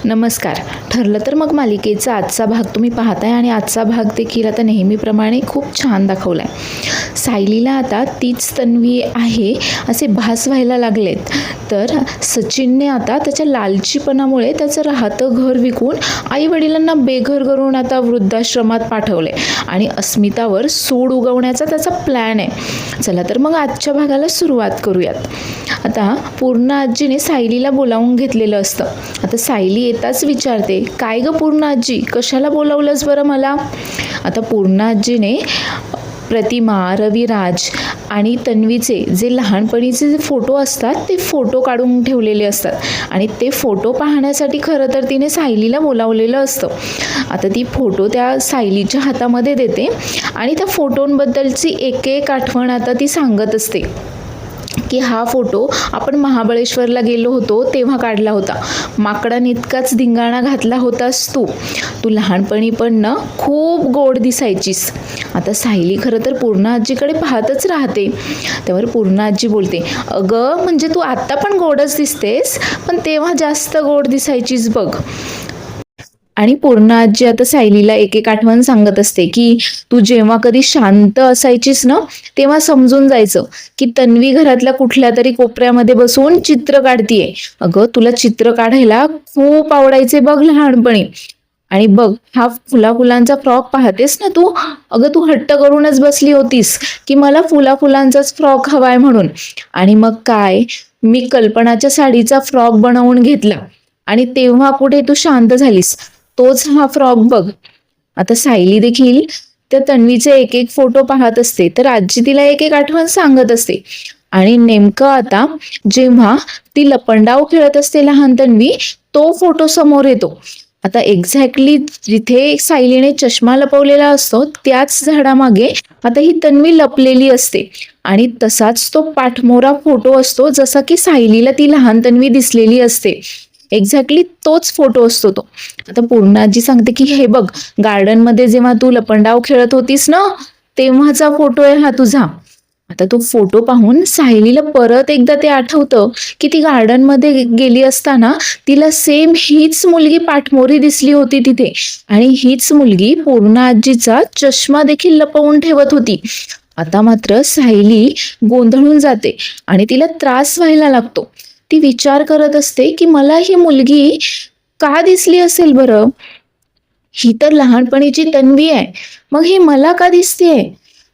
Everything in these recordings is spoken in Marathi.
नमस्कार. ठरलं तर मग मालिकेचा आजचा भाग तुम्ही पाहताय आणि आजचा भाग देखील आता नेहमीप्रमाणे खूप छान दाखवला आहे. सायलीला आता तीच तन्वी आहे असे भास व्हायला लागलेत. तर सचिनने आता त्याच्या लालचीपणामुळे त्याचं राहतं घर विकून आईवडिलांना बेघर करून आता वृद्धाश्रमात पाठवले आणि अस्मितावर सूड उगवण्याचा त्याचा प्लॅन आहे. चला तर मग आजच्या भागाला सुरुवात करूयात. आता पूर्ण आजीने सायलीला बोलावून घेतलेलं असतं. आता सायली येताच विचारते, काय ग पूर्ण आजी, कशाला बोलावलंस बरं मला? आता पूर्ण आजीने प्रतिमा, रविराज आणि तन्वीचे जे लहानपणीचे जे फोटो असतात ते फोटो काढून ठेवलेले असतात आणि ते फोटो पाहण्यासाठी खरं तर तिने सायलीला बोलावलेलं असतं. आता ती फोटो त्या सायलीच्या हातामध्ये देते आणि त्या फोटोंबद्दलची एक एक आठवण आता ती सांगत असते की हा फोटो आपण महाबळेश्वरला गेलो होतो तेव्हा काढला होता. माकडांइतकाच धिंगाणा घातला होतास तू लहानपणी पण ना खूप गोड दिसायचीस. आता सायली खरं तर पूर्ण आजीकडे पाहतच राहते. त्यावर पूर्ण आजी बोलते, अगं म्हणजे तू आत्ता पण गोडच दिसतेस, पण तेव्हा जास्त गोड दिसायचीस बघ. आणि पूर्ण आजी आता सायलीला एक एक आठवण सांगत असते की तू जेव्हा कधी शांत असायचीस ना तेव्हा समजून जायचं की तन्वी घरातल्या कुठल्या तरी कोपऱ्यामध्ये बसून चित्र काढतीये. अगं तुला चित्र काढायला खूप आवडायचे बघ लहानपणी. आणि बघ हा फुलांचा फ्रॉक पाहतेस ना तू, अगं तू हट्ट करूनच बसली होतीस की मला फुलांचाच फ्रॉक हवाय म्हणून. आणि मग काय, मी कल्पनाच्या साडीचा फ्रॉक बनवून घेतला आणि तेव्हा कुठे तू शांत झालीस. तोच हा फ्रॉक बघ. आता सायली देखील त्या तन्वीचे एक एक फोटो पाहत असते तर आजी तिला एक एक आठवण सांगत असते. आणि नेमकं आता जेव्हा ती लपंडाव खेळत असते लहान तन्वी, तो फोटो समोर येतो. आता एक्झॅक्टली जिथे सायलीने चष्मा लपवलेला असतो त्याच झाडामागे आता ही तन्वी लपलेली असते आणि तसाच तो पाठमोरा फोटो असतो जसा की सायलीला ती लहान तन्वी दिसलेली असते. एक्झॅक्टली तोच फोटो असतो तो. आता पूर्ण आजी सांगते की हे बघ, गार्डन मध्ये जेव्हा तू लपंडाव खेळत होतीस ना तेव्हाचा फोटो आहे हा तुझा. आता तो फोटो पाहून सायलीला परत एकदा ते आठवतं की ती गार्डन मध्ये गेली असताना तिला सेम हीच मुलगी पाठमोरी दिसली होती तिथे आणि हीच मुलगी पूर्ण आजीचा चष्मा देखील लपवून ठेवत होती. आता मात्र सायली गोंधळून जाते आणि तिला त्रास व्हायला लागतो. ती विचार करत असते की मला ही मुलगी का दिसली असेल बरं? ही तर लहानपणीची तन्वी आहे, मग ही मला का दिसतेय?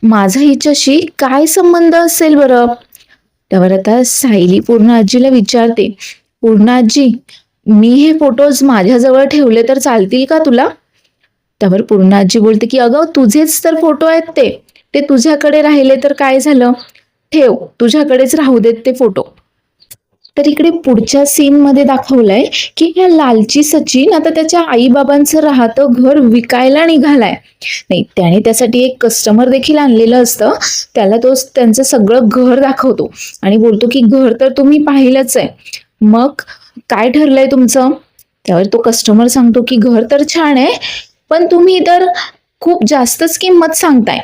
माझा हिच्याशी काय संबंध असेल बरं? त्यावर आता सायली पूर्ण आजीला विचारते, पूर्ण आजी, मी हे फोटोज माझ्याजवळ ठेवले तर चालतील का तुला? त्यावर पूर्ण आजी बोलते की अगं तुझेच तर फोटो आहेत ते तुझ्याकडे राहिले तर काय झालं, ठेव, तुझ्याकडेच राहू देत ते फोटो. तर इकडे पुढच्या सीन मध्ये दाखवलंय की ह्या लालची सचिन आता त्याच्या आई बाबांचं राहतं घर विकायला निघालाय. नाही, त्याने त्यासाठी एक कस्टमर देखील आणलेलं असतं. त्याला तो त्यांचं सगळं घर दाखवतो आणि बोलतो की घर तर तुम्ही पाहिलंच आहे, मग काय ठरलंय तुमचं? त्यावर तो कस्टमर सांगतो की घर तर छान आहे, पण तुम्ही तर खूप जास्तच किंमत सांगताय.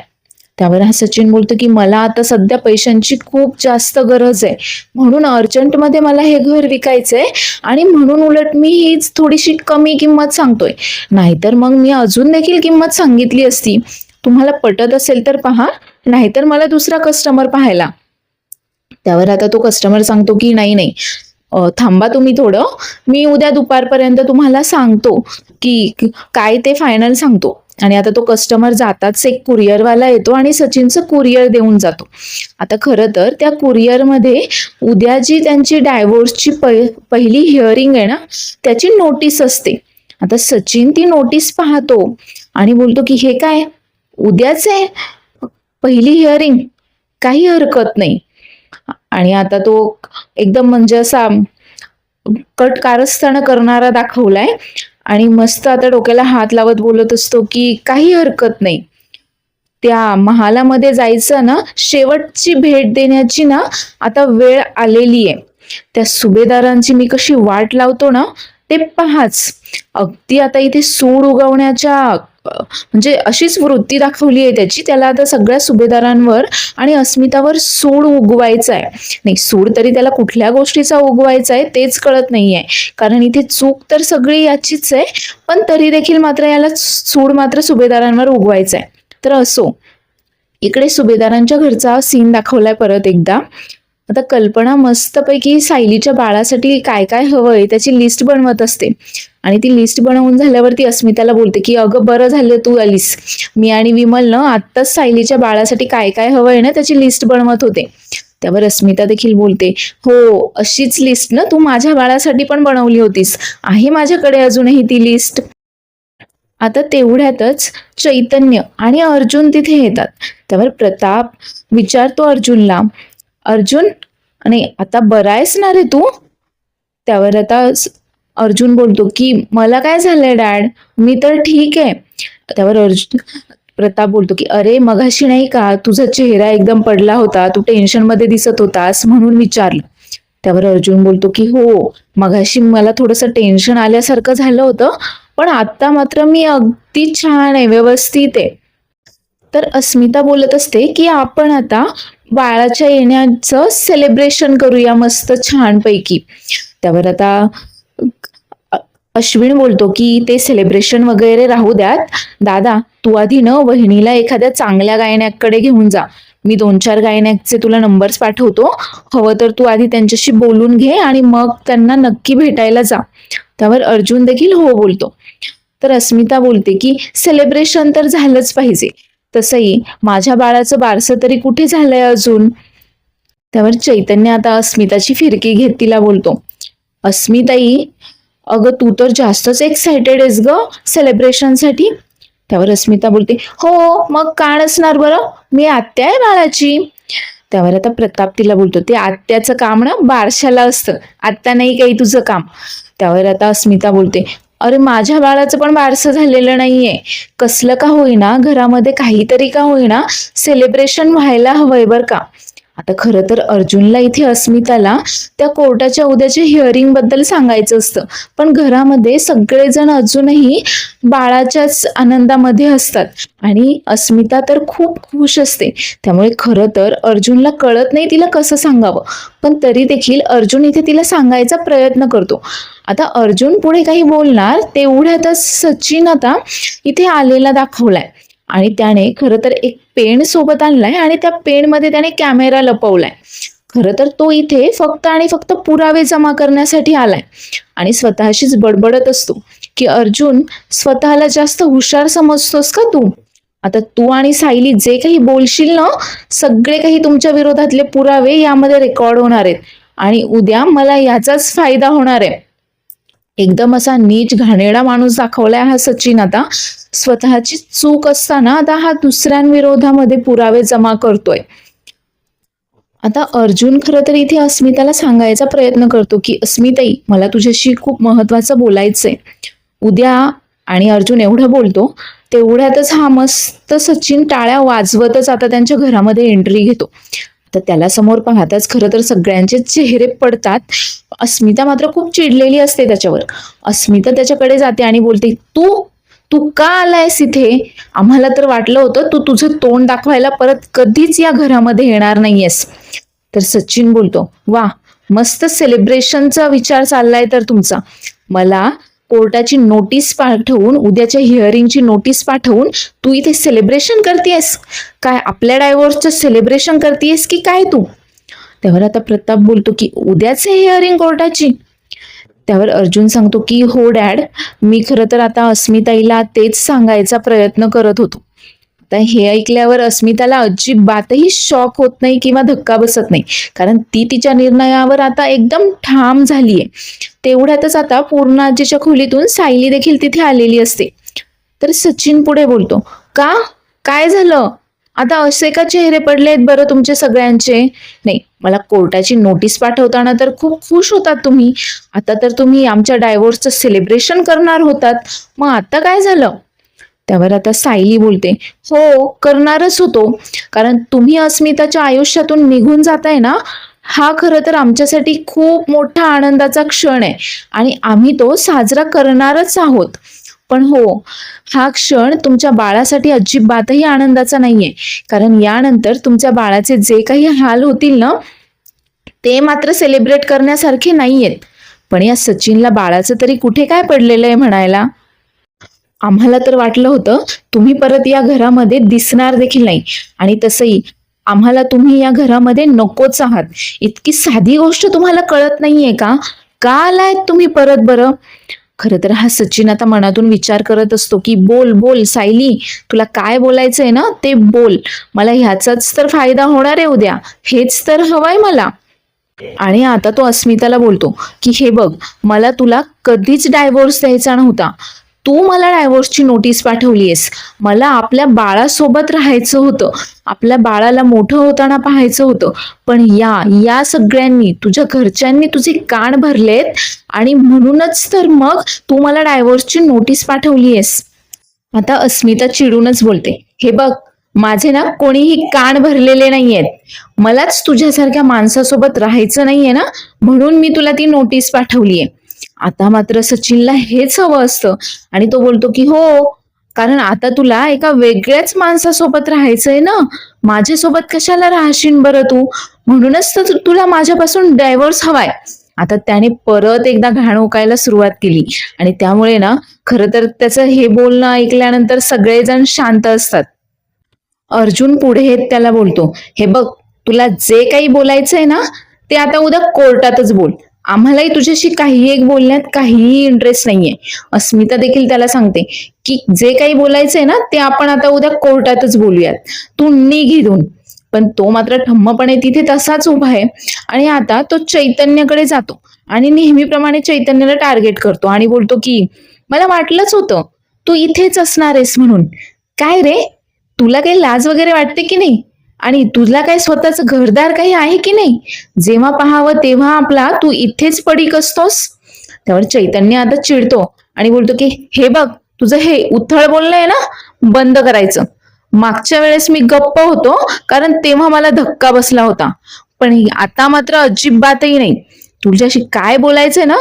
त्यावर हा सचिन बोलतो की मला आता सध्या पैशांची खूप जास्त गरज आहे, म्हणून अर्जंटमध्ये मला हे घर विकायचंय आणि म्हणून उलट मी हीच थोडीशी कमी किंमत सांगतोय, नाहीतर मग मी अजून देखील किंमत सांगितली असती. तुम्हाला पटत असेल तर पहा, नाहीतर मला दुसरा कस्टमर पाहायला. त्यावर आता तो कस्टमर सांगतो की नाही नाही, थांबा तुम्ही थोडं, मी उद्या दुपारपर्यंत तुम्हाला सांगतो की काय ते फायनल सांगतो. आणि आता तो कस्टमर जाताच एक कुरिअरवाला येतो आणि सचिनचं कुरिअर देऊन जातो. आता खरं तर त्या कुरिअरमध्ये उद्या जी त्यांची डायव्होर्सची पहिली हिअरिंग आहे ना त्याची नोटीस असते. आता सचिन ती नोटीस पाहतो आणि बोलतो की हे काय, उद्याच आहे पहिली हिअरिंग, काही हरकत नाही. आणि आता तो एकदम म्हणजे असा कट कारस्थान करणारा दाखवलाय आणि मस्त आता डोक्याला हात लावत बोलत असतो की काही हरकत नाही. त्या महालामध्ये जायचं ना, शेवटची भेट देण्याची ना आता वेळ आलेली आहे. त्या सुभेदारांची मी कशी वाट लावतो ना ते पहाच. अगदी आता इथे सूड उगवण्याच्या म्हणजे अशीच वृत्ती दाखवली आहे त्याची. त्याला आता सगळ्या सुभेदारांवर आणि अस्मितावर सूड उगवायचा आहे. नाही, सूड तरी त्याला कुठल्या गोष्टीचा उगवायचा आहे तेच कळत नाहीये, कारण इथे चूक तर सगळी याचीच आहे, पण तरी देखील मात्र याला सूड मात्र सुभेदारांवर उगवायचा आहे. तर असो, इकडे सुभेदारांच्या घरचा सीन दाखवलाय परत एकदा. आता कल्पना मस्तपैकी सायलीच्या बाळासाठी काय काय हवंय त्याची लिस्ट बनवत असते, आणि ती लिस्ट बनवून झाल्यावरती अस्मिताला बोलते की अगं बरं झालं तू आलीस, मी आणि विमल ना आत्ताच सायलीच्या बाळासाठी काय काय हवंय ना त्याची लिस्ट बनवत होते. त्यावर अस्मिता देखील बोलते, हो अशीच लिस्ट ना तू माझ्या बाळासाठी पण बनवली होतीस, आहे माझ्याकडे अजूनही ती लिस्ट. आता तेवढ्यातच चैतन्य आणि अर्जुन तिथे येतात. त्यावर प्रताप विचारतो अर्जुनला, अर्जुन, आणि आता बरा आहेस ना रे तू? त्यावर आता अर्जुन बोलतो की मला काय झालंय डॅड, मी तर ठीक आहे. त्यावर प्रताप बोलतो की अरे मगाशी नाही का तुझा चेहरा एकदम पडला होता, तू टेन्शन मध्ये दिसत होतास म्हणून विचारलं. त्यावर अर्जुन बोलतो की हो, मगाशी मला थोडंसं टेन्शन आल्यासारखं झालं होतं, पण आता मात्र मी अगदी छान आहे, व्यवस्थित आहे. तर अस्मिता बोलत असते की आपण आता बाळाच्या येण्याचं सेलिब्रेशन करूया मस्त छानपैकी. त्यावर आता अश्विन बोलतो की ते सेलिब्रेशन वगैरे राहू द्यात, दादा तू आधी न वहिनीला एखाद्या चांगल्या गायण्याकडे घेऊन जा. मी 2-4 गायण्याचे तुला नंबर्स पाठवतो, हवं तर तू आधी त्यांच्याशी बोलून घे आणि मग त्यांना नक्की भेटायला जा. त्यावर अर्जुन देखील हो बोलतो. तर अस्मिता बोलते की सेलिब्रेशन तर झालंच पाहिजे, तसंही माझ्या बाळाचं बारसं तरी कुठे झालंय अजून. त्यावर चैतन्य आता अस्मिताची फिरकी घेत तिला बोलतो, अस्मिताई अगं तू तर जास्तच एक्साइटेड आहेस ग सेलिब्रेशनसाठी. त्यावर अस्मिता बोलते, हो मग का नसणार बरं, मी आत्या आहे बाळाची. त्यावर आता प्रताप तिला बोलतो, ते आत्याचं काम ना बारशाला असतं, आत्ता नाही काही तुझं काम. त्यावर आता अस्मिता बोलते, अरे माझ्या बाळाचं पण बारसं झालेलं नाहीये, कसलं का होईना घरामध्ये काहीतरी का होईना सेलिब्रेशन व्हायला हवंय बर का. आता खरं तर अर्जुनला इथे अस्मिताला त्या कोर्टाच्या उद्याच्या हिअरिंग बद्दल सांगायचं असतं, पण घरामध्ये सगळेजण अजूनही बाळाच्याच आनंदामध्ये असतात आणि अस्मिता तर खूप खुश असते. त्यामुळे खरं तर अर्जुनला कळत नाही तिला कसं सांगावं, पण तरी देखील अर्जुन इथे तिला सांगायचा प्रयत्न करतो. आता अर्जुन पुढे काही बोलणार तेवढ्यातच सचिन आता इथे आलेला दाखवलाय, आणि त्याने खरं तर एक पेन सोबत आणलाय आणि त्या पेनमध्ये त्याने कॅमेरा लपवलाय. खरं तर तो इथे फक्त आणि फक्त पुरावे जमा करण्यासाठी आलाय आणि स्वतःशीच बडबडत असतो की अर्जुन, स्वतःला जास्त हुशार समजतोस का तू? आता तू आणि सायली जे काही बोलशील ना, सगळे काही तुमच्या विरोधातले पुरावे यामध्ये रेकॉर्ड होणार आहेत आणि उद्या मला याचाच फायदा होणार आहे. एकदम असा नीच घाणेरडा माणूस दाखवलाय हा सचिन. आता स्वतःची चूक असताना आता हा दुसऱ्यांविरोधामध्ये पुरावे जमा करतोय. आता अर्जुन खरं तर इथे अस्मिताला सांगायचा प्रयत्न करतो की अस्मिताई, मला तुझ्याशी खूप महत्वाचं बोलायचंय उद्या. आणि अर्जुन एवढं बोलतो तेवढ्यातच हा मस्त सचिन टाळ्या वाजवतच आता त्यांच्या घरामध्ये एंट्री घेतो. तर त्याला समोर पाहताच खरं तर सगळ्यांचे चेहरे पडतात. अस्मिता मात्र खूप चिडलेली असते त्याच्यावर. अस्मिता त्याच्याकडे जाते आणि बोलते, तू तू का आलायस इथे? आम्हाला तर वाटलं होतं तू तुझं तोंड दाखवायला परत कधीच या घरामध्ये येणार नाहीयेस. तर सचिन बोलतो, वा मस्त सेलिब्रेशनचा विचार चाललाय तर तुमचा. मला कोर्टाची नोटीस पाठवून, उद्याच्या हिअरिंगची नोटीस पाठवून तू इथे सेलिब्रेशन करतेयस काय? आपल्या डायव्होर्सचं सेलिब्रेशन करतेयस की काय तू? त्यावर आता प्रताप बोलतो की उद्याच आहे हिअरिंग कोर्टाची. त्यावर अर्जुन सांगतो की हो डॅड, मी खरं तर आता अस्मिताईला तेच सांगायचा प्रयत्न करत होतो. आता हे ऐकल्यावर अस्मिताला अजिबातही शॉक होत नाही किंवा धक्का बसत नाही, कारण ती तिच्या निर्णयावर आता एकदम ठाम झालीये. तेवढ्यातच आता पूर्णाजीच्या खोलीतून सायली देखील तिथे आलेली असते. तर सचिन पुढे बोलतो, का, काय झालं? आता असे का चेहरे पडलेत बरं तुमचे सगळ्यांचे? नाही, मला कोर्टाची नोटीस पाठवताना तर खूप खुश होतात तुम्ही, आता तर तुम्ही आमच्या डायव्होर्सचं सेलिब्रेशन करणार होतात, मग आता काय झालं? त्यावर आता सायली बोलते, हो करणारच होतो, कारण तुम्ही अस्मिताच्या आयुष्यातून निघून जाताय ना, हा खरं तर आमच्यासाठी खूप मोठा आनंदाचा क्षण आहे आणि आम्ही तो साजरा करणारच आहोत. पण हो, हा क्षण तुमच्या बाळासाठी अजिबातही आनंदाचा नाहीये. कारण यानंतर तुमच्या बाळाचे जे काही हाल होतील ना, ते मात्र सेलिब्रेट करण्यासारखे नाहीयेत. पण या सचिनला बाळाचं तरी कुठे काय पडलेलं आहे म्हणायला? आम्हाला तर वाटलं होतं तुम्ही परत या घरामध्ये दिसणार देखील नाही आणि तसंही आम्हाला तुम्ही या घरामध्ये नकोच आहात. इतकी साधी गोष्ट तुम्हाला कळत नाहीये का? का आलायत तुम्ही परत बरं? खरं तर हा सचिन आता मनातून विचार करत असतो की बोल बोल सायली, तुला काय बोलायचंय ना ते बोल. मला ह्याचाच तर फायदा होणार आहे उद्या. हेच तर हवंय मला. आणि आता तो अस्मिताला बोलतो की हे बघ, मला तुला कधीच डायव्होर्स द्यायचा नव्हता. तू मला डायव्होर्सची नोटीस पाठवलीयस. मला आपल्या बाळासोबत राहायचं होतं. आपल्या बाळाला मोठं होताना पाहायचं होतं. पण या सगळ्यांनी, तुझ्या घरच्यांनी तुझे कान भरलेत आणि म्हणूनच तर मग तू मला डायव्होर्सची नोटीस पाठवलीयस. आता अस्मिता चिडूनच बोलते, हे बघ, माझे ना कोणीही कान भरलेले नाहीयेत. मलाच तुझ्यासारख्या माणसासोबत राहायचं नाहीये ना, म्हणून मी तुला ती नोटीस पाठवलीये. आता मात्र सचिनला हेच हवं असतं आणि तो बोलतो की हो, कारण आता तुला एका वेगळ्याच माणसासोबत राहायचंय ना. माझ्यासोबत कशाला राहशील बरं तू? म्हणूनच तर तुला माझ्यापासून डायव्होर्स हवाय. आता त्याने परत एकदा घाण ओकायला सुरुवात केली आणि त्यामुळे ना, खरं तर त्याचं हे बोलणं ऐकल्यानंतर सगळेजण शांत असतात. अर्जुन पुढे येत त्याला बोलतो, हे बघ, तुला जे काही बोलायचंय ना, ते आता उद्या कोर्टातच बोल. आम्हालाही तुझ्याशी काही एक बोलण्यात काहीही इंटरेस्ट नाहीये. अस्मिता देखील त्याला सांगते की जे काही बोलायचंय ना, ते आपण आता उद्या कोर्टातच बोलूयात. तू निघ इथून. पण तो मात्र ठम्मपणे तिथे तसाच उभा आहे आणि आता तो चैतन्यकडे जातो आणि नेहमीप्रमाणे चैतन्याला टार्गेट करतो आणि बोलतो की मला वाटलंच होतं तू इथेच असणार आहेस म्हणून. काय रे, तुला काही लाज वगैरे वाटते की नाही? आणि तुला काही स्वतःचं घरदार काही आहे की नाही? जेव्हा पाहावं तेव्हा आपला तू इथेच पडीक असतोस. त्यावर चैतन्य आता चिडतो आणि बोलतो की हे बघ, तुझं हे उथळ बोलणं आहे ना, बंद करायचं. मागच्या वेळेस मी गप्प होतो कारण तेव्हा मला धक्का बसला होता. पण आता मात्र अजिबातही नाही. तुझ्याशी काय बोलायचंय ना,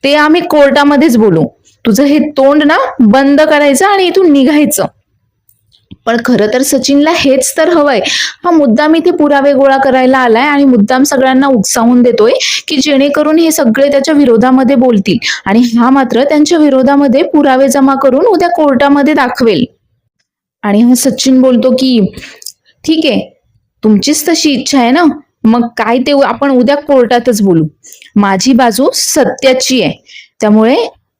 ते आम्ही कोर्टामध्येच बोलू. तुझं हे तोंड ना बंद करायचं आणि इथून निघायचं. पण खरं तर सचिनला हेच तर हवंय. हा मुद्दाम इथे पुरावे गोळा करायला आलाय आणि मुद्दाम सगळ्यांना उकसावून देतोय की जेणेकरून हे सगळे त्याच्या विरोधामध्ये बोलतील आणि हा मात्र त्यांच्या विरोधामध्ये पुरावे जमा करून उद्या कोर्टामध्ये दाखवेल. आणि हा सचिन बोलतो की ठीक आहे, तुमचीच तशी इच्छा आहे ना, मग काय ते आपण उद्या कोर्टातच बोलू. माझी बाजू सत्याची आहे. त्यामुळे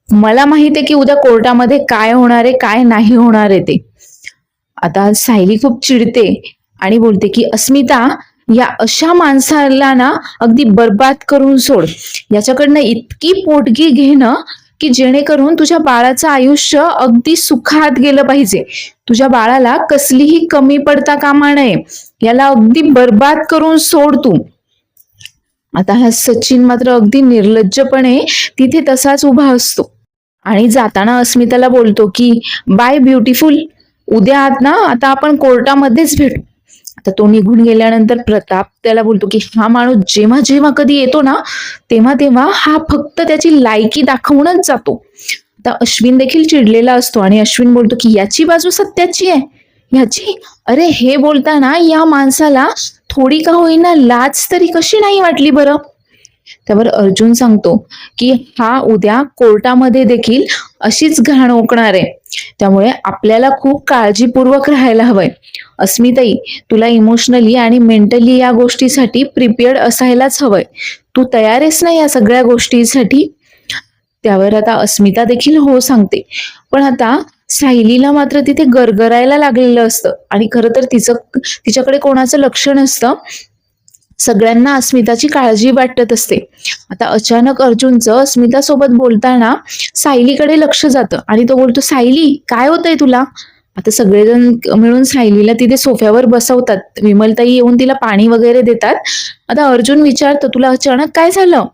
मला माहित आहे की उद्या कोर्टामध्ये काय होणार आहे, काय नाही होणार आहे ते. आता सायली खूप चिडते आणि बोलते की अस्मिता, या अशा माणसाला ना अगदी बर्बाद करून सोड. याच्याकडनं इतकी पोटगी घेणं की जेणेकरून तुझ्या बाळाचं आयुष्य अगदी सुखात गेलं पाहिजे. तुझ्या बाळाला कसलीही कमी पडता कामा नये. याला अगदी बर्बाद करून सोड तू. आता हा सचिन मात्र अगदी निर्लज्जपणे तिथे तसाच उभा असतो आणि जाताना अस्मिताला बोलतो की बाय ब्युटिफुल, उद्या आत ना आता आपण कोर्टामध्येच भेटू. आता तो निघून गेल्यानंतर प्रताप त्याला बोलतो की हा माणूस जेव्हा जेव्हा कधी येतो ना, तेव्हा तेव्हा हा फक्त त्याची लायकी दाखवूनच जातो. आता अश्विन देखील चिडलेला असतो आणि अश्विन बोलतो की याची बाजू सत्याची आहे. ह्याची, अरे हे बोलताना या माणसाला थोडी का होईना लाज तरी कशी नाही वाटली बरं? त्यावर अर्जुन सांगतो की हा उद्या कोर्टामध्ये देखील अशीच घाण ओकणार आहे. त्यामुळे आपल्याला खूप काळजीपूर्वक राहायला हवंय. अस्मिताई, तुला इमोशनली आणि मेंटली या गोष्टीसाठी प्रिपेअर्ड असायलाच हवंय. तू तयार आहेस ना या सगळ्या गोष्टीसाठी? त्यावर आता अस्मिता देखील हो सांगते. पण आता सायलीला मात्र तिथे गरगरायला लागलेलं असतं आणि खरं तर तिच्याकडे कोणाचं लक्ष नसतं. सगळ्यांना अस्मिताची काळजी वाटत असते. आता अचानक अर्जुनचं अस्मिता सोबत बोलताना सायलीकडे लक्ष जातं आणि तो बोलतो, सायली काय होतंय तुला? आता सगळेजण मिळून सायलीला तिथे सोफ्यावर बसवतात. विमलताई येऊन तिला पाणी वगैरे देतात. आता अर्जुन विचारतो, तुला अचानक काय झालं?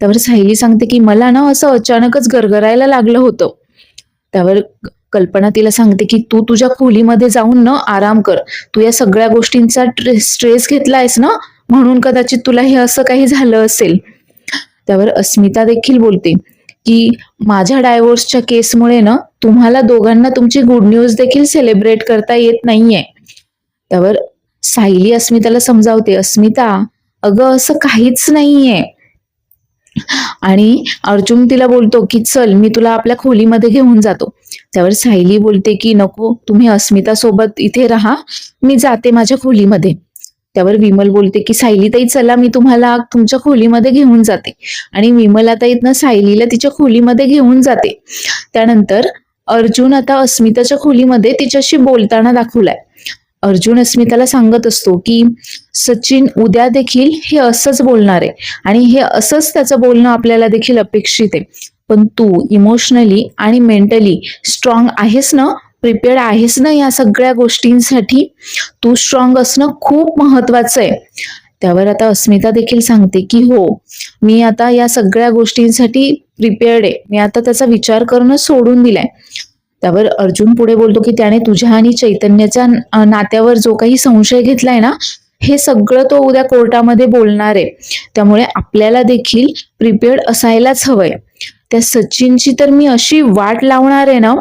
त्यावर सायली सांगते की मला ना असं अचानकच गरगरायला लागलं होतं. त्यावर कल्पना तिला सांगते की तू तुझ्या खोलीमध्ये जाऊन न आराम कर. तू या सगळ्या गोष्टींचा स्ट्रेस घेतलायस ना, म्हणून कदाचित तुला हे असं काही झालं असेल. त्यावर अस्मिता देखील बोलते की माझ्या डायव्होर्सच्या केसमुळे ना तुम्हाला दोघांना तुमची गुड न्यूज देखील सेलिब्रेट करता येत नाहीये. त्यावर सायली अस्मिताला समजावते, अस्मिता अगं असं काहीच नाहीये. आणि अर्जुन तिला बोलतो की चल मी तुला आपल्या खोलीमध्ये घेऊन जातो. त्यावर सायली बोलते की नको, तुम्ही अस्मिता सोबत इथे राहा, मी जाते माझ्या खोलीमध्ये. त्यावर विमल बोलते की सायलीताई चला मी तुम्हाला तुमच्या खोलीमध्ये घेऊन जाते. आणि विमल आता इथनं सायलीला तिच्या खोलीमध्ये घेऊन जाते. त्यानंतर अर्जुन आता अस्मिताच्या खोलीमध्ये तिच्याशी बोलताना दाखवलाय. अर्जुन अस्मिताला सांगत असतो की सचिन उद्या देखील हे असंच बोलणार आहे आणि हे असंच त्याचं बोलणं आपल्याला देखील अपेक्षित आहे. पण तू इमोशनली आणि मेंटली स्ट्रॉंग आहेस ना, प्रिपेअर्ड आहेस ना या सगळ्या गोष्टींसाठी. तू स्ट्रॉंग असणं खूप महत्वाचं आहे. त्यावर आता अस्मिता देखील सांगते की हो, मी आता या सगळ्या गोष्टींसाठी प्रिपेअर्ड आहे, मी आता त्याचा विचार करणं सोडून दिलाय. त्यावर अर्जुन पुढे बोलतो की त्याने तुझ्या आणि चैतन्याच्या नात्यावर जो काही संशय घेतलाय ना, हे सगळं तो उद्या कोर्टामध्ये बोलणार आहे. त्यामुळे आपल्याला देखील प्रिपेअर्ड असायलाच हवंय. त्या सचिनची तर मी अशी वाट लावणार आहे ना,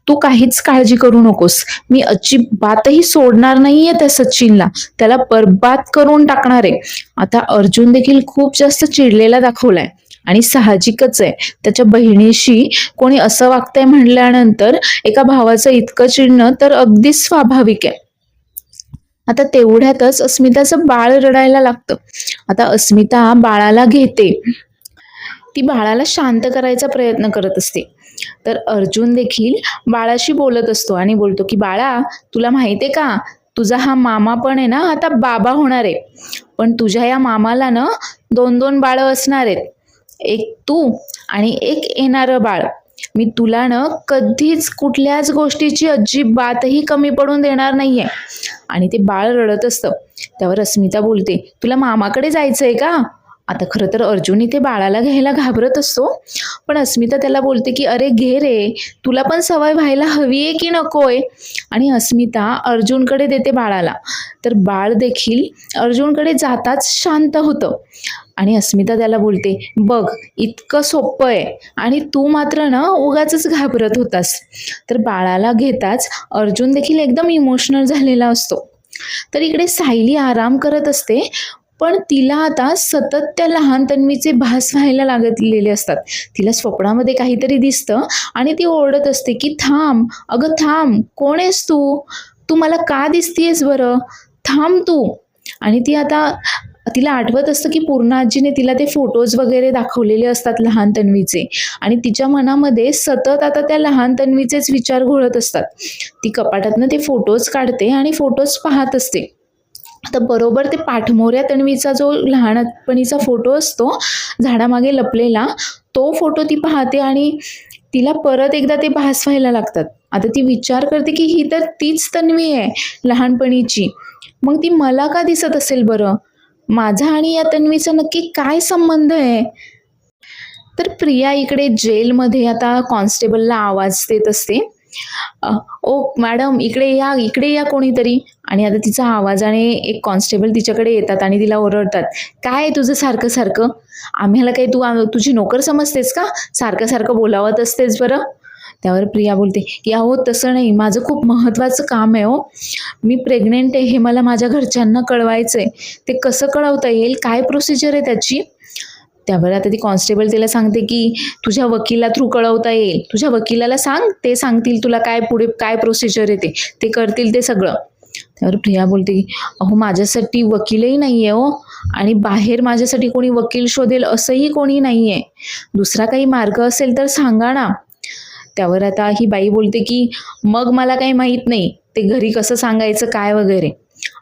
तू काहीच काळजी करू नकोस. मी अजिबातही सोडणार नाहीये त्या सचिनला, त्याला बरबाद करून टाकणार आहे. आता अर्जुन देखील खूप जास्त चिडलेला दाखवलाय आणि साहजिकच आहे, त्याच्या बहिणीशी कोणी असं वागतंय म्हणल्यानंतर एका भावाचं इतकं चिडणं तर अगदीच स्वाभाविक आहे. आता तेवढ्यातच अस्मिताचं बाळ रडायला लागतं. आता अस्मिता बाळाला घेते, ती बाळाला शांत करायचा प्रयत्न करत असते. तर अर्जुन देखील बाळाशी बोलत असतो आणि बोलतो की बाळा, तुला माहितीये का, तुझा हा मामा पण आहे ना आता बाबा होणार आहे. पण तुझ्या या मामाला ना 2-2 बाळं असणार आहेत, एक तू आणि एक येणारं बाळ. मी तुला ना कधीच कुठल्याच गोष्टीची अजिबातही कमी पडून देणार नाहीये. आणि ते बाळ रडत असतं. त्यावर अस्मिता बोलते, तुला मामाकडे जायचंय का? आता खरं तर अर्जुन इथे बाळाला घ्यायला घाबरत असतो, पण अस्मिता त्याला बोलते की अरे घे रे, तुला पण सवय व्हायला हवी आहे की नकोय. आणि अस्मिता अर्जुनकडे देते बाळाला. तर बाळ देखील अर्जुनकडे जाताच शांत होतं. आणि अस्मिता त्याला बोलते, बघ इतकं सोपं आहे आणि तू मात्र ना उगाचच घाबरत होतास. तर बाळाला घेताच अर्जुन देखील एकदम इमोशनल झालेला असतो. तर इकडे सायली आराम करत असते, पण तिला आता सतत त्या लहान तन्वीचे भास व्हायला लागलेले असतात. तिला स्वप्नामध्ये काहीतरी दिसतं आणि ती ओरडत असते की थांब, अगं थांब, कोण आहेस तू, तू मला का दिसतीयस बरं, थांब तू. आणि ती आता तिला आठवत असतं की पूर्ण आजीने तिला ते फोटोज वगैरे दाखवलेले असतात लहान तन्वीचे, आणि तिच्या मनामध्ये सतत आता त्या लहान तन्वीचेच विचार घोळत असतात. ती कपाटातनं ते फोटोज काढते आणि फोटोज पाहत असते. आता बरोबर ते पाठमोऱ्या तन्वीचा जो लहानपणीचा फोटो असतो झाडामागे लपलेला, तो फोटो ती पाहते आणि तिला परत एकदा ते भास व्हायला लागतात. आता ती विचार करते की ही तर तीच तन्वी आहे लहानपणीची, मग ती मला का दिसत असेल बरं, माझा आणि या तन्वीचा नक्की काय संबंध आहे. तर प्रिया इकडे जेलमध्ये आता कॉन्स्टेबलला आवाज देत असते, ओ मॅडम इकडे या कोणीतरी. आणि आता तिचा आवाजाने एक कॉन्स्टेबल तिच्याकडे येतात आणि तिला ओरडतात, काय आहे तुझं सारखं सारखं, आम्हाला काही तुझी नोकर समजतेस का, सारखं सारखं बोलावत असतेस बरं. त्यावर प्रिया बोलते की अहो तसं नाही, माझं खूप महत्त्वाचं काम आहे हो, मी प्रेग्नेंट आहे, हे मला माझ्या घरच्यांना कळवायचं आहे, ते कसं कळवता येईल, काय प्रोसिजर आहे त्याची. त्यावर आता ती कॉन्स्टेबल तिला सांगते की तुझ्या वकिला थ्रू कळवता येईल, तुझ्या वकिलाला सांग, ते सांगतील तुला काय पुढे काय प्रोसिजर आहे ते करतील ते सगळं. त्यावर प्रिया बोलते की अहो माझ्यासाठी वकीलही नाही आहे हो, आणि बाहेर माझ्यासाठी कोणी वकील शोधेल असंही कोणी नाही आहे, दुसरा काही मार्ग असेल तर सांगा ना. त्यावर आता ही बाई बोलते की मग मला काही माहीत नाही ते घरी कसं सांगायचं काय वगैरे.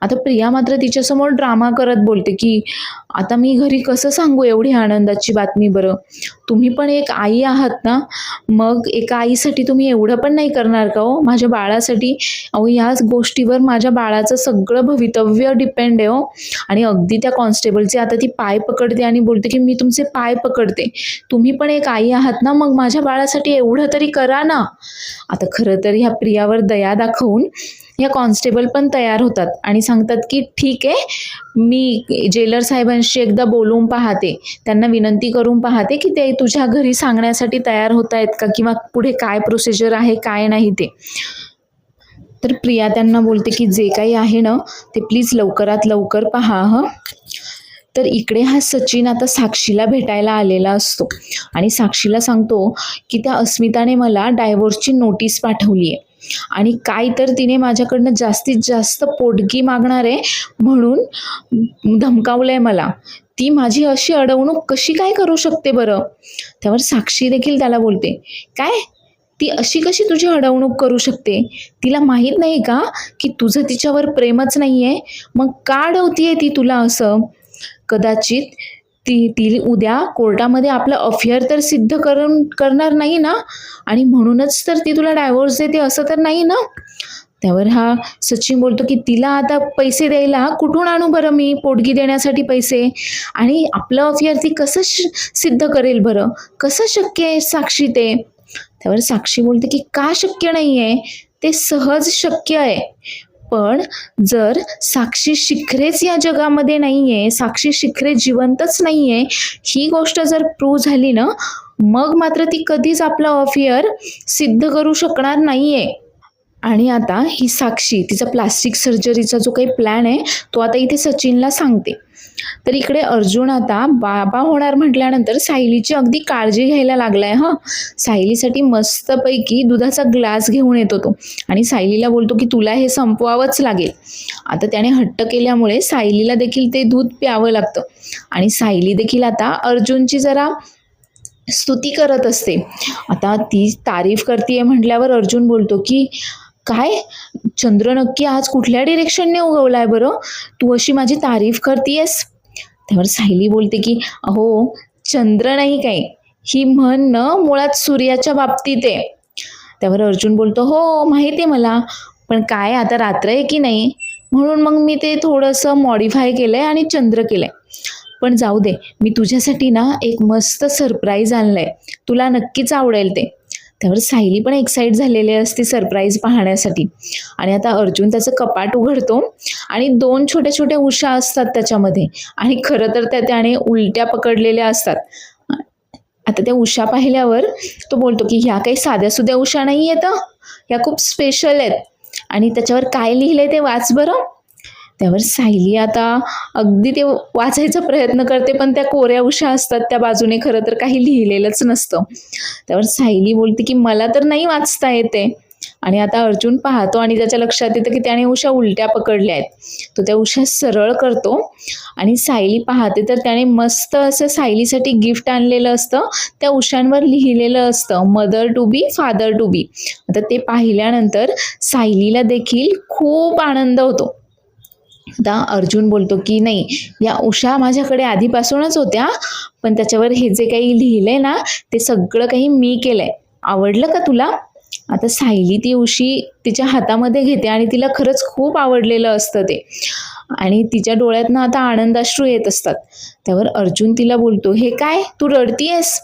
आता प्रिया मात्र तिच्यासमोर ड्रामा करत बोलते की आता मी घरी कसं सांगू एवढी आनंदाची बातमी बरं, तुम्ही पण एक आई आहात ना, मग एका आईसाठी तुम्ही एवढं पण नाही करणार का हो माझ्या बाळासाठी. अहो याच गोष्टीवर माझ्या बाळाचं सगळं भवितव्य डिपेंड आहे हो. आणि अगदी त्या कॉन्स्टेबलचे आता ती पाय पकडते आणि बोलते की मी तुमचे पाय पकडते, तुम्ही पण एक आई आहात ना, मग माझ्या बाळासाठी एवढं तरी करा ना. आता खरं तर ह्या प्रियावर दया दाखवून या कॉन्स्टेबल पण तयार होतात आणि सांगतात की ठीक आहे, मी जेलर साहेबांशी एकदा बोलून पाहते, त्यांना विनंती करून पाहते की ते तुझ्या घरी सांगण्यासाठी तयार होत आहेत का, किंवा पुढे काय प्रोसिजर आहे काय नाही ते. तर प्रिया त्यांना बोलते की जे काही आहे ना ते प्लीज लवकरात लवकर पहा हं. तर इकडे हा सचिन आता साक्षीला भेटायला आलेला असतो आणि साक्षीला सांगतो की त्या अस्मिताने मला डायव्होर्सची नोटीस पाठवली आहे आणि काय तर तिने माझ्याकडनं जास्तीत जास्त पोटगी मागणार आहे म्हणून धमकावलंय मला. ती माझी अशी अडवणूक कशी काय करू शकते बरं. त्यावर साक्षी देखील त्याला बोलते, काय ती अशी कशी तुझी अडवणूक करू शकते, तिला माहीत नाही का की तुझं तिच्यावर प्रेमच नाहीये, मग का अडवतीये ती तुला असं. कदाचित ती उद्या कोर्टामध्ये आपलं अफेअर तर सिद्ध करणार नाही ना, आणि म्हणूनच तर ती तुला डायव्होर्स देते असं तर नाही ना. त्यावर हा सचिन बोलतो की तिला आता पैसे द्यायला कुठून आणू बरं मी, पोटगी देण्यासाठी पैसे, आणि आपलं अफेअर ती कसं सिद्ध करेल बरं, कसं शक्य आहे साक्षी ते. त्यावर साक्षी बोलते की का शक्य नाही आहे, ते सहज शक्य आहे. पण जर साक्षी शिखरेच या जगामध्ये नाहीये, साक्षी शिखरे जिवंतच नाहीये, ही गोष्ट जर प्रूव्ह झाली ना, मग मात्र ती कधीच आपलं अफेअर सिद्ध करू शकणार नाहीये. आणि आता ही साक्षी तिचा प्लास्टिक सर्जरीचा जो काही प्लॅन आहे तो आता इथे सचिनला सांगते. तर इकडे अर्जुन आता बाबा होणार म्हटल्यानंतर सायलीची अगदी काळजी घ्यायला लागलाय. सायलीसाठी मस्तपैकी दुधाचा ग्लास घेऊन येतो तो आणि सायलीला बोलतो की तुला हे संपवावंच लागेल. आता त्याने हट्ट केल्यामुळे सायलीला देखील ते दूध प्यावं लागतं आणि सायली देखील आता अर्जुनची जरा स्तुती करत असते. आता ती तारीफ करते म्हटल्यावर अर्जुन बोलतो की काय, चंद्र नक्की आज कुठल्या डिरेक्शनने उगवलाय बरं, तू अशी माझी तारीफ करतीयस. त्यावर सायली बोलते की अहो चंद्र नाही काय, ही म्हण न मुळात सूर्याच्या बाबतीत आहे. त्यावर अर्जुन बोलतो हो माहिती आहे मला, पण काय आता रात्र आहे की नाही, म्हणून मग मी ते थोडंसं मॉडिफाय केलंय आणि चंद्र केलंय. पण जाऊ दे, मी तुझ्यासाठी ना एक मस्त सरप्राईज आणलंय, तुला नक्कीच आवडेल ते. त्यावर सायली पण एक्साइट झालेली असते सरप्राईज पाहण्यासाठी. आणि आता अर्जुन त्याचं कपाट उघडतो आणि 2 छोट्या छोट्या उशा असतात त्याच्यामध्ये, आणि खरं तर त्याने उलट्या पकडलेल्या असतात. आता त्या उशा पाहिल्यावर तो बोलतो की ह्या काही साध्या सुध्या उशा नाही आहेत, ह्या खूप स्पेशल आहेत, आणि त्याच्यावर काय लिहिलंय ते वाच बरं. त्यावर सायली आता अगदी ते वाचायचा प्रयत्न करते, पण त्या कोऱ्या उशा असतात त्या बाजूने खरं तर काही लिहिलेलंच नसतं. त्यावर सायली बोलते की मला तर नाही वाचता येते. आणि आता अर्जुन पाहतो आणि त्याच्या लक्षात येतं की त्याने उशा उलट्या पकडल्या आहेत. तो त्या उशा सरळ करतो आणि सायली पाहते तर त्याने मस्त असं सायलीसाठी गिफ्ट आणलेलं असतं. त्या उशांवर लिहिलेलं असतं mother to be father to be. आता ते पाहिल्यानंतर सायलीला देखील खूप आनंद होतो. आता अर्जुन बोलतो की नाही, या उशा माझ्याकडे आधीपासूनच होत्या, पण त्याच्यावर हे जे काही लिहिलंय ना ते सगळं काही मी केलंय, आवडलं का तुला. आता सायली ती उशी तिच्या हातामध्ये घेते आणि तिला खरंच खूप आवडलेलं असतं ते, आणि तिच्या डोळ्यातनं आता आनंदाश्रू येत असतात. त्यावर अर्जुन तिला बोलतो हे काय तू रडतीयस.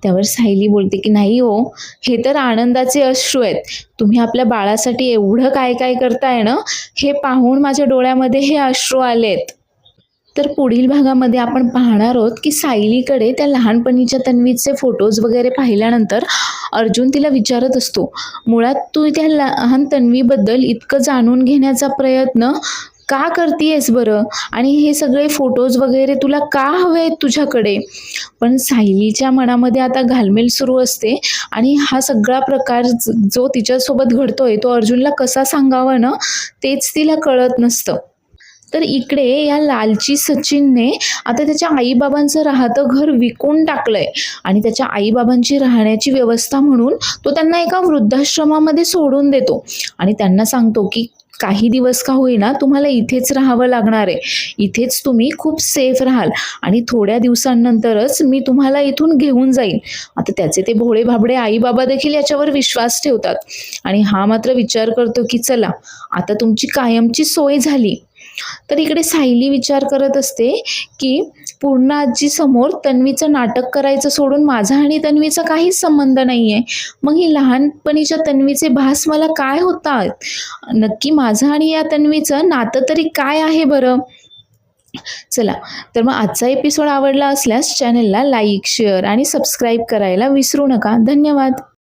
त्यावर सायली बोलते की नाही हो, हे तर आनंदाचे अश्रू आहेत, तुम्ही आपल्या बाळासाठी एवढं काय काय करताय ना, हे पाहून माझ्या डोळ्यामध्ये हे अश्रू आलेत. तर पुढील भागामध्ये आपण पाहणार आहोत की सायलीकडे त्या लहानपणीच्या तन्वीचे फोटोज वगैरे पाहिल्यानंतर अर्जुन तिला विचारत असतो, मुळात तू त्या लहान तन्वीबद्दल इतकं जाणून घेण्याचा प्रयत्न का करतेयस बरं, आणि हे सगळे फोटोज वगैरे तुला का हवे आहेत तुझ्याकडे. पण सायलीच्या मनामध्ये आता घालमेल सुरू असते आणि हा सगळा प्रकार जो तिच्यासोबत घडतोय तो अर्जुनला कसा सांगावा ना तेच तिला कळत नसतं. तर इकडे या लालची सचिनने आता त्याच्या आईबाबांचं राहतं घर विकून टाकलंय आणि त्याच्या आईबाबांची राहण्याची व्यवस्था म्हणून तो त्यांना एका वृद्धाश्रमामध्ये सोडून देतो आणि त्यांना सांगतो की काही दिवस का होईना तुम्हाला इथेच राहावं लागणार आहे, इथेच तुम्ही खूप सेफ राहाल आणि थोड्या दिवसांनंतरच मी तुम्हाला इथून घेऊन जाईल. आता त्याचे ते भोळे भाबडे आई बाबा देखील याच्यावर विश्वास ठेवतात आणि हा मात्र विचार करतो की चला आता तुमची कायमची सोय झाली, तर इकडे सायली विचार करत असते की पूर्ण आजीसमोर तन्वीचं नाटक करायचं सोडून माझा आणि तन्वीचा काहीच संबंध नाही आहे. मग ही लहानपणीच्या तन्वीचे भास मला काय होतात? नक्की माझं आणि या तन्वीचं नातं तरी काय आहे बरं? चला, तर मग आजचा एपिसोड आवडला असल्यास चॅनलला लाईक, शेअर आणि सबस्क्राईब करायला विसरू नका. धन्यवाद.